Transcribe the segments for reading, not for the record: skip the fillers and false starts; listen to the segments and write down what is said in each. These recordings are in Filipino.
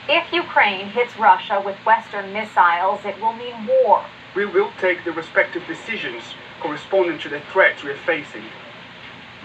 If Ukraine hits Russia with Western missiles, it will mean war. We will take the respective decisions corresponding to the threats we are facing.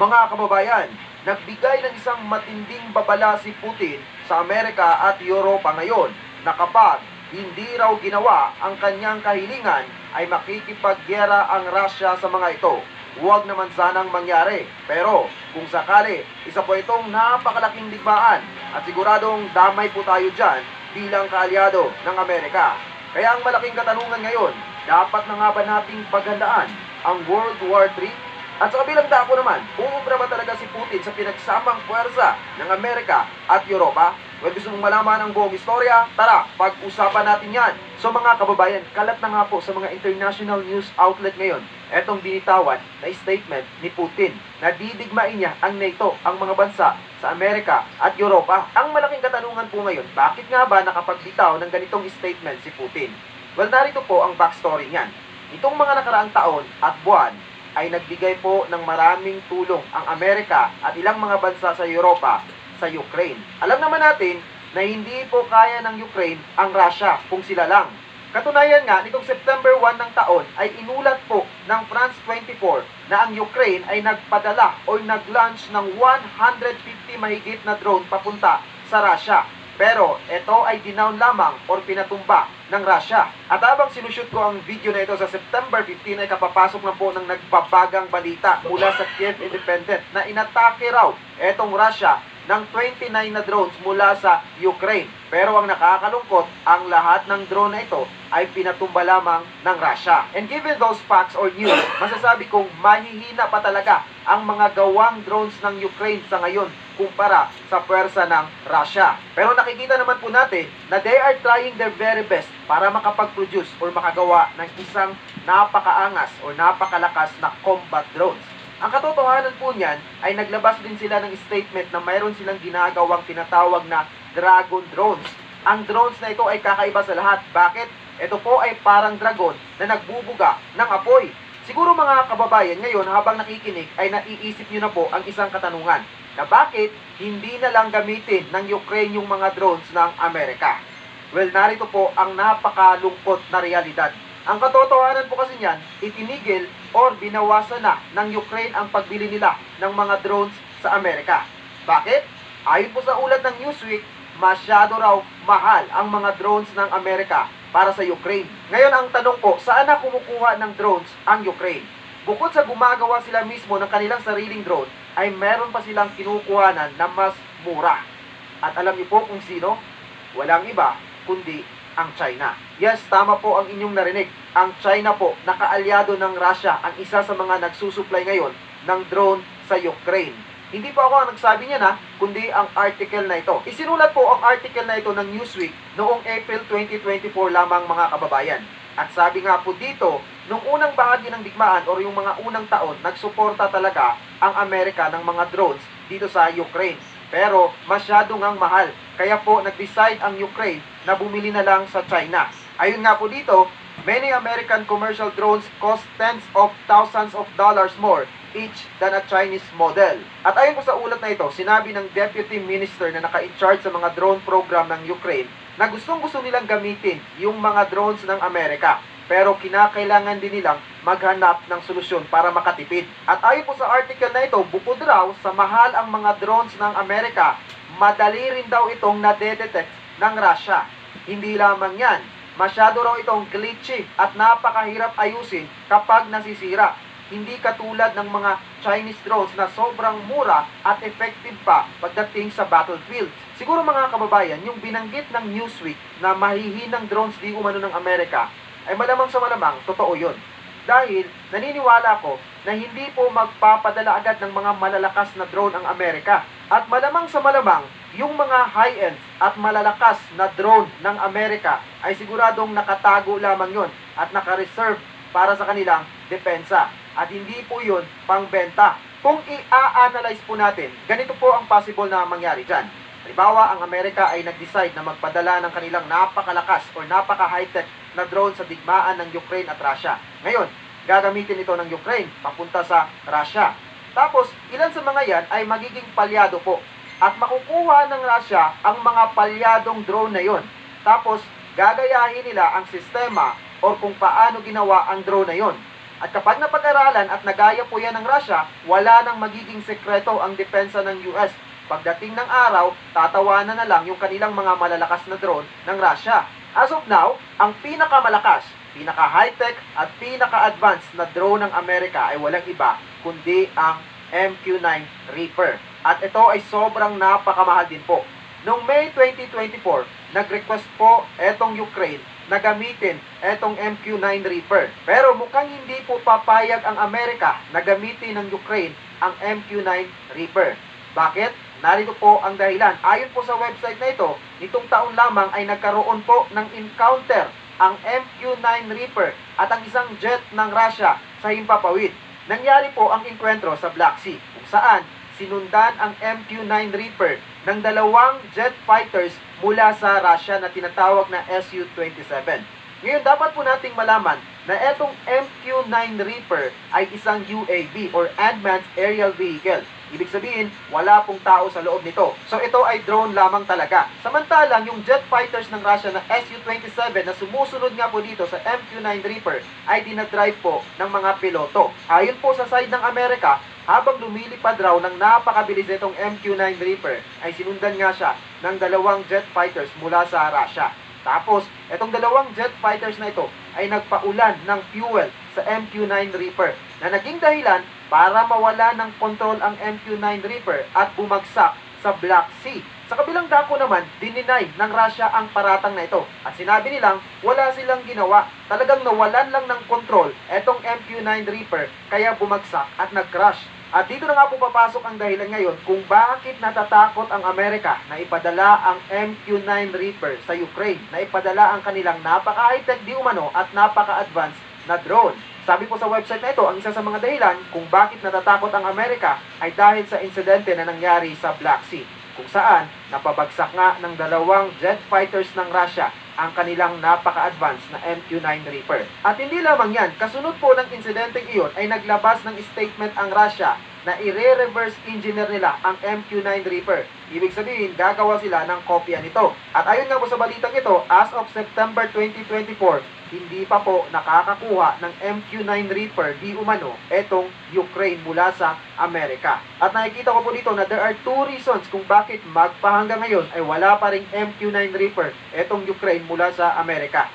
Mga kababayan, nagbigay ng isang matinding babala si Putin sa Amerika at Europa ngayon na kapag hindi raw ginawa ang kanyang kahilingan ay makikipaggera ang Russia sa mga ito. Huwag naman sanang mangyari. Pero kung sakali, isa po itong napakalaking digmaan at siguradong damay po tayo dyan bilang kaalyado ng Amerika. Kaya ang malaking katanungan ngayon, dapat na nga ba nating paghandaan ang World War III? At sa kabilang dako naman, uubra ba talaga si Putin sa pinagsamang puwersa ng Amerika at Europa? Kung gusto mong malaman ang buong istorya, tara, pag-usapan natin yan. So mga kababayan, kalat na nga po sa mga international news outlet ngayon etong binitawan na statement ni Putin na didigmain niya ang NATO, ang mga bansa sa Amerika at Europa. Ang malaking katanungan po ngayon, bakit nga ba nakapagbitaw ng ganitong statement si Putin? Well, narito po ang backstory niyan. Itong mga nakaraang taon at buwan, ay nagbigay po ng maraming tulong ang Amerika at ilang mga bansa sa Europa sa Ukraine. Alam naman natin na hindi po kaya ng Ukraine ang Russia kung sila lang. Katunayan nga, nitong September 1 ng taon ay inulat po ng France 24 na ang Ukraine ay nagpadala o nag-launch ng 150 mahigit na drone papunta sa Russia. Pero ito ay dinown lamang or pinatumba ng Russia. At habang sinushoot ko ang video na ito sa September 15 ay kapapasok na po ng nagbabagang balita mula sa Kiev Independent na inatake raw etong Russia ng 29 na drones mula sa Ukraine. Pero ang nakakalungkot, ang lahat ng drone na ito ay pinatumba lamang ng Russia. And given those facts or news, masasabi kong mahihina pa talaga ang mga gawang drones ng Ukraine sa ngayon kumpara sa puwersa ng Russia. Pero nakikita naman po natin na they are trying their very best para makapag-produce or makagawa ng isang napakaangas or napakalakas na combat drones. Ang katotohanan po niyan ay naglabas din sila ng statement na mayroon silang ginagawang tinatawag na Dragon drones. Ang drones na ito ay kakaiba sa lahat. Bakit? Ito po ay parang dragon na nagbubuga ng apoy. Siguro mga kababayan ngayon habang nakikinig ay naiisip nyo na po ang isang katanungan na bakit hindi na lang gamitin ng Ukraine yung mga drones ng Amerika. Well, narito po ang napakalungkot na realidad. Ang katotohanan po kasi niyan, itinigil or binawasan na ng Ukraine ang pagbili nila ng mga drones sa Amerika. Bakit? Ayon po sa ulat ng Newsweek, masyado raw mahal ang mga drones ng Amerika para sa Ukraine. Ngayon ang tanong po, saan na kumukuha ng drones ang Ukraine? Bukod sa gumagawa sila mismo ng kanilang sariling drone, ay meron pa silang kinukuhanan na mas mura. At alam niyo po kung sino? Walang iba kundi ang China. Yes, tama po ang inyong narinig. Ang China po, nakaalyado ng Russia, ang isa sa mga nagsusupply ngayon ng drone sa Ukraine. Hindi po ako ang nagsabi niya na, kundi ang article na ito. Isinulat po ang article na ito ng Newsweek noong April 2024 lamang mga kababayan. At sabi nga po dito, nung unang bahagi ng digmaan o yung mga unang taon, nagsuporta talaga ang Amerika ng mga drones dito sa Ukraine. Pero masyado ngang mahal. Kaya po nag-decide ang Ukraine na bumili na lang sa China. Ayun nga po dito, many American commercial drones cost tens of thousands of dollars more each than a Chinese model. At ayon po sa ulat na ito, sinabi ng Deputy Minister na naka-in-charge sa mga drone program ng Ukraine na gustong-gusto nilang gamitin yung mga drones ng Amerika. Pero kinakailangan din nilang maghanap ng solusyon para makatipid. At ayon po sa article na ito, bukod raw sa mahal ang mga drones ng Amerika, madali rin daw itong nadedetect ng Russia. Hindi lamang yan, masyado raw itong glitchy at napakahirap ayusin kapag nasisira. Hindi katulad ng mga Chinese drones na sobrang mura at effective pa pagdating sa battlefield. Siguro mga kababayan, yung binanggit ng Newsweek na mahihinang drones di umano ng Amerika, ay malamang sa malamang, totoo yun. Dahil naniniwala ko na hindi po magpapadala agad ng mga malalakas na drone ang Amerika. At malamang sa malamang, yung mga high-end at malalakas na drone ng Amerika ay siguradong nakatago lamang yun at naka-reserve para sa kanilang depensa. At hindi po yun pangbenta. Kung i-analyze po natin, ganito po ang possible na mangyari dyan. Halimbawa, ang Amerika ay nag-decide na magpadala ng kanilang napakalakas o napaka-high-tech na drone sa digmaan ng Ukraine at Russia. Ngayon, gagamitin ito ng Ukraine papunta sa Russia. Tapos, ilan sa mga yan ay magiging palyado po. at makukuha ng Russia ang mga palyadong drone na yon. Tapos, gagayahin nila ang sistema o kung paano ginawa ang drone na yon. At kapag napag-aralan at nagaya po yan ng Russia, wala nang magiging sekreto ang depensa ng US. Pagdating ng araw, tatawanan na lang yung kanilang mga malalakas na drone ng Russia. As of now, ang pinakamalakas, pinaka-high-tech at pinaka-advanced na drone ng Amerika ay walang iba kundi ang MQ-9 Reaper. At ito ay sobrang napakamahal din po. Noong May 2024, nag-request po etong Ukraine na gamitin etong MQ-9 Reaper. Pero mukhang hindi po papayag ang Amerika na gamitin ng Ukraine ang MQ-9 Reaper. Bakit? Narito po ang dahilan. Ayon po sa website na ito, nitong taon lamang ay nagkaroon po ng encounter ang MQ-9 Reaper at ang isang jet ng Russia sa himpapawid. Nangyari po ang enkwentro sa Black Sea kung saan sinundan ang MQ-9 Reaper ng dalawang jet fighters mula sa Russia na tinatawag na Su-27. Ngayon, dapat po nating malaman na etong MQ-9 Reaper ay isang UAV or Unmanned Aerial Vehicle. Ibig sabihin, wala pong tao sa loob nito. So ito ay drone lamang talaga. Samantalang yung jet fighters ng Russia na Su-27 na sumusunod nga po dito sa MQ-9 Reaper ay dinadrive po ng mga piloto. Ayon po sa side ng Amerika, habang lumilipad raw ng napakabilis itong MQ-9 Reaper, ay sinundan nga siya ng dalawang jet fighters mula sa Russia. Tapos, itong dalawang jet fighters na ito ay nagpaulan ng fuel sa MQ-9 Reaper na naging dahilan para mawala ng kontrol ang MQ-9 Reaper at bumagsak sa Black Sea. Sa kabilang dako naman, dininay ng Russia ang paratang na ito at sinabi nilang wala silang ginawa. Talagang nawalan lang ng kontrol etong MQ-9 Reaper kaya bumagsak at nag-crash. At dito na nga po papasok ang dahilan ngayon kung bakit natatakot ang Amerika na ipadala ang MQ-9 Reaper sa Ukraine, na ipadala ang kanilang napaka-high-tech di umano at napaka-advanced na drone. Sabi po sa website na ito, ang isa sa mga dahilan kung bakit natatakot ang Amerika ay dahil sa insidente na nangyari sa Black Sea, kung saan napabagsak nga ng dalawang jet fighters ng Russia ang kanilang napaka-advanced na MQ-9 Reaper. At hindi lamang yan, kasunod po ng insidenteng iyon ay naglabas ng statement ang Russia na i-reverse engineer nila ang MQ-9 Reaper. Ibig sabihin, gagawa sila ng kopya nito. At ayon nga po sa balitang ito, as of September 2024, hindi pa po nakakakuha ng MQ-9 Reaper di umano etong Ukraine mula sa Amerika. At nakikita ko po dito na there are two reasons kung bakit magpahanggang ngayon ay wala pa ring MQ-9 Reaper etong Ukraine mula sa Amerika.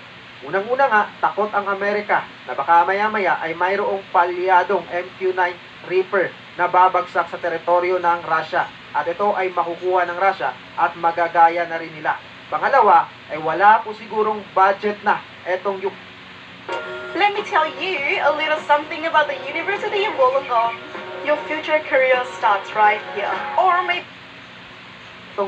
Unang-una nga, takot ang Amerika na baka maya-maya ay mayroong palyadong MQ-9 Reaper na babagsak sa teritoryo ng Russia. At ito ay makukuha ng Russia at magagaya na rin nila. Pangalawa, ay wala po sigurong budget na etong Let me tell you a little something about the University of Wollongong. Your future career starts right here. Or maybe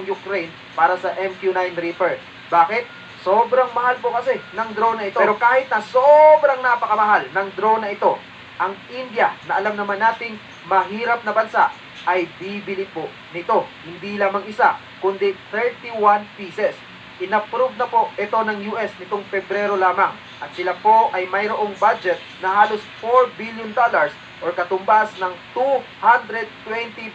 Ukraine para sa MQ-9 Reaper. Bakit? Sobrang mahal po kasi ng drone na ito. Pero kahit na sobrang napakamahal ng drone na ito, ang India na alam naman nating mahirap na bansa ay bibili po nito. Hindi lamang isa, kundi 31 pieces. Inapprove na po ito ng US nitong Pebrero lamang. At sila po ay mayroong budget na halos $4 billion or katumbas ng 220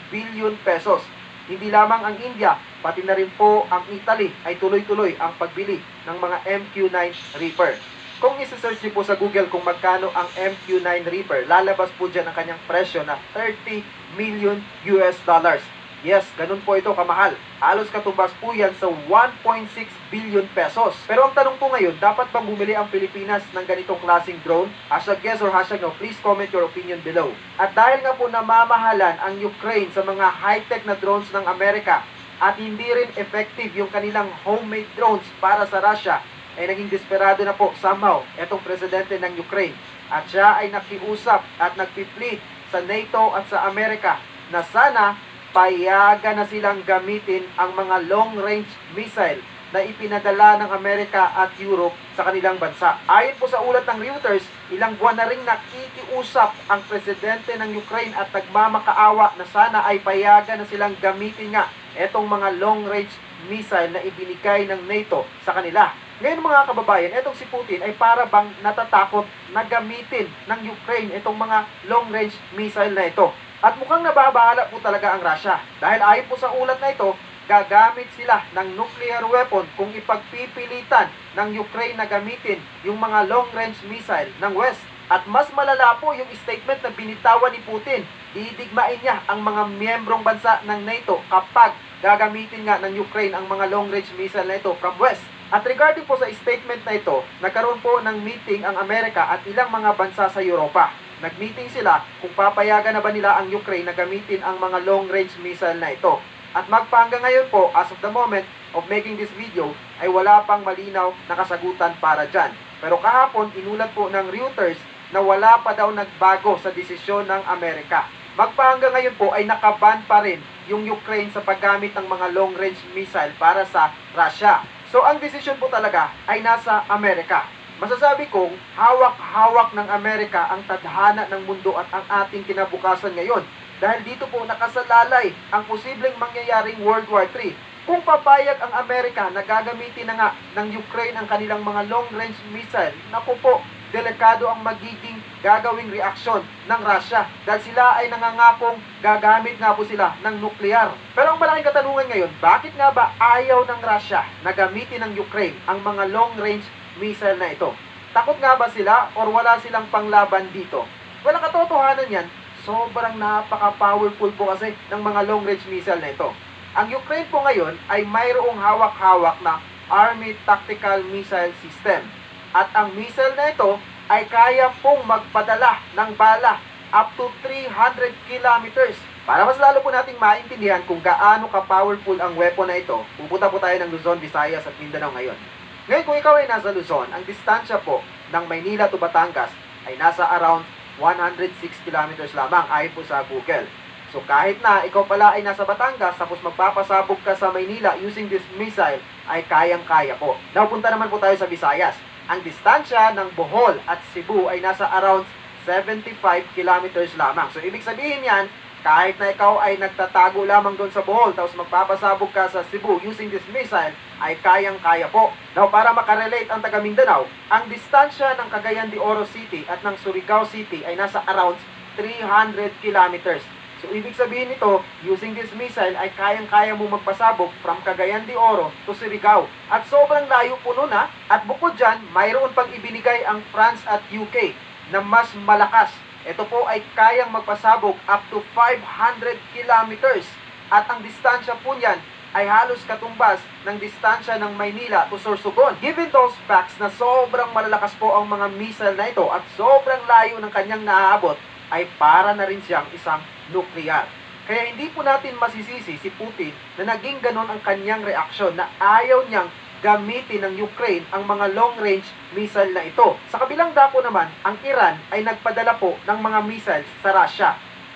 billion pesos. Hindi lamang ang India, pati na rin po ang Italy ay tuloy-tuloy ang pagbili ng mga MQ-9 Reaper. Kung isi-search niyo po sa Google kung magkano ang MQ-9 Reaper, lalabas po dyan ang kanyang presyo na 30 million US dollars. Yes, ganun po ito kamahal. Halos katumbas po yan sa 1.6 billion pesos. Pero ang tanong po ngayon, dapat bang bumili ang Pilipinas ng ganitong klaseng drone? Hashtag yes or hashtag no, please comment your opinion below. At dahil nga po namamahalan ang Ukraine sa mga high-tech na drones ng Amerika at hindi rin effective yung kanilang homemade drones para sa Russia, ay naging desperado na po somehow etong presidente ng Ukraine. At siya ay nakiusap at nagpiplead sa NATO at sa Amerika na sana payagan na silang gamitin ang mga long-range missile na ipinadala ng Amerika at Europe sa kanilang bansa. Ayon po sa ulat ng Reuters, ilang buwan na ring nakikiusap ang presidente ng Ukraine at nagmamakaawa na sana ay payagan na silang gamitin nga etong mga long-range missile na ibinigay ng NATO sa kanila. Ngayon mga kababayan, etong si Putin ay para bang natatakot na gamitin ng Ukraine itong mga long-range missile na ito. At mukhang nababahala po talaga ang Russia dahil ayon po sa ulat na ito, gagamit sila ng nuclear weapon kung ipagpipilitan ng Ukraine na gamitin yung mga long-range missile ng West. At mas malala po yung statement na binitawan ni Putin. Didigmain niya ang mga miyembrong bansa ng NATO kapag gagamitin nga ng Ukraine ang mga long-range missile na ito from West. At regarding po sa statement na ito, nagkaroon po ng meeting ang Amerika at ilang mga bansa sa Europa. Nag-meeting sila kung papayagan na ba nila ang Ukraine na gamitin ang mga long-range missile na ito. At magpahanggang ngayon po, as of the moment of making this video, ay wala pang malinaw na kasagutan para dyan. Pero kahapon, inulat po ng Reuters na wala pa daw nagbago sa desisyon ng Amerika. Magpahanggang ngayon po ay nakaban pa rin yung Ukraine sa paggamit ng mga long-range missile para sa Russia. So ang desisyon po talaga ay nasa Amerika. Masasabi kong hawak-hawak ng Amerika ang tadhana ng mundo at ang ating kinabukasan ngayon. Dahil dito po nakasalalay ang posibleng mangyayaring World War III. Kung papayag ang Amerika na gagamitin na nga ng Ukraine ang kanilang mga long-range missile, naku po, delikado ang magiging gagawing reaksyon ng Russia dahil sila ay nangangakong gagamit nga po sila ng nuklear. Pero ang malaking katanungan ngayon, bakit nga ba ayaw ng Russia na gamitin ng Ukraine ang mga long-range missile na ito? Takot nga ba sila or wala silang panglaban dito? Walang katotohanan yan, sobrang napaka-powerful po kasi ng mga long-range missile na ito. Ang Ukraine po ngayon ay mayroong hawak-hawak na Army Tactical Missile System. At ang missile na ito ay kaya pong magpadala ng bala up to 300 kilometers. Para mas lalo po nating maintindihan kung gaano ka-powerful ang weapon na ito, pupunta po tayo ng Luzon, Visayas at Mindanao ngayon. Ngayon kung ikaw ay nasa Luzon, ang distansya po ng Maynila to Batangas ay nasa around 106 kilometers lamang ayon po sa Google. So kahit na ikaw pala ay nasa Batangas tapos magpapasabog ka sa Maynila using this missile ay kayang-kaya po. Napunta naman po tayo sa Visayas. Ang distansya ng Bohol at Cebu ay nasa around 75 kilometers lamang. So ibig sabihin yan, kahit na ikaw ay nagtatago lamang doon sa Bohol tapos magpapasabog ka sa Cebu using this missile ay kayang-kaya po. Now para makarelate ang taga Mindanao, ang distansya ng Cagayan de Oro City at ng Surigao City ay nasa around 300 kilometers. So, ibig sabihin nito, using this missile ay kayang-kaya mo magpasabog from Cagayan de Oro to Surigao. At sobrang layo po nun ha. At bukod dyan, mayroon pang ibinigay ang France at UK na mas malakas. Ito po ay kayang magpasabog up to 500 kilometers. At ang distansya po niyan ay halos katumbas ng distansya ng Maynila to Sorsogon. Given those facts na sobrang malalakas po ang mga missile na ito at sobrang layo ng kanyang naaabot, ay para na rin siyang isang nuklear. Kaya hindi po natin masisisi si Putin na naging ganon ang kanyang reaksyon na ayaw niyang gamitin ng Ukraine ang mga long-range missile na ito. Sa kabilang dako naman, ang Iran ay nagpadala po ng mga missile sa Russia.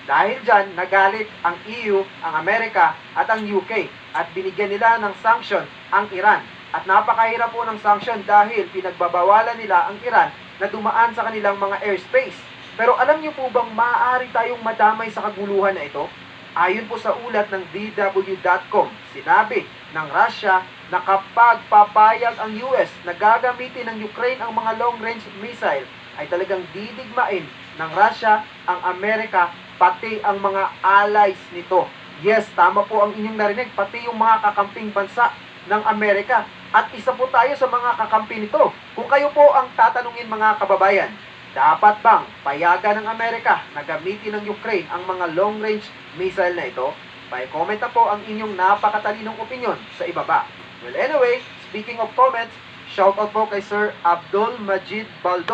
Dahil dyan, nagalit ang EU, ang Amerika at ang UK at binigyan nila ng sanction ang Iran. At napakahirap po ng sanction dahil pinagbabawalan nila ang Iran na dumaan sa kanilang mga airspace. Pero alam niyo po bang maaari tayong madamay sa kaguluhan na ito? Ayon po sa ulat ng DW.com, sinabi ng Russia na kapag papayag ang US na gagamitin ng Ukraine ang mga long-range missile, ay talagang didigmain ng Russia ang Amerika pati ang mga allies nito. Yes, tama po ang inyong narinig, pati yung mga kakamping bansa ng Amerika. At isa po tayo sa mga kakampi nito. Kung kayo po ang tatanungin mga kababayan, dapat bang payagan ng Amerika na gamitin ng Ukraine ang mga long-range missile na ito? Pa-comment na po ang inyong napakatalinong opinion sa ibaba. Well anyway, speaking of comments, shoutout po kay Sir Abdul Majid Baldo.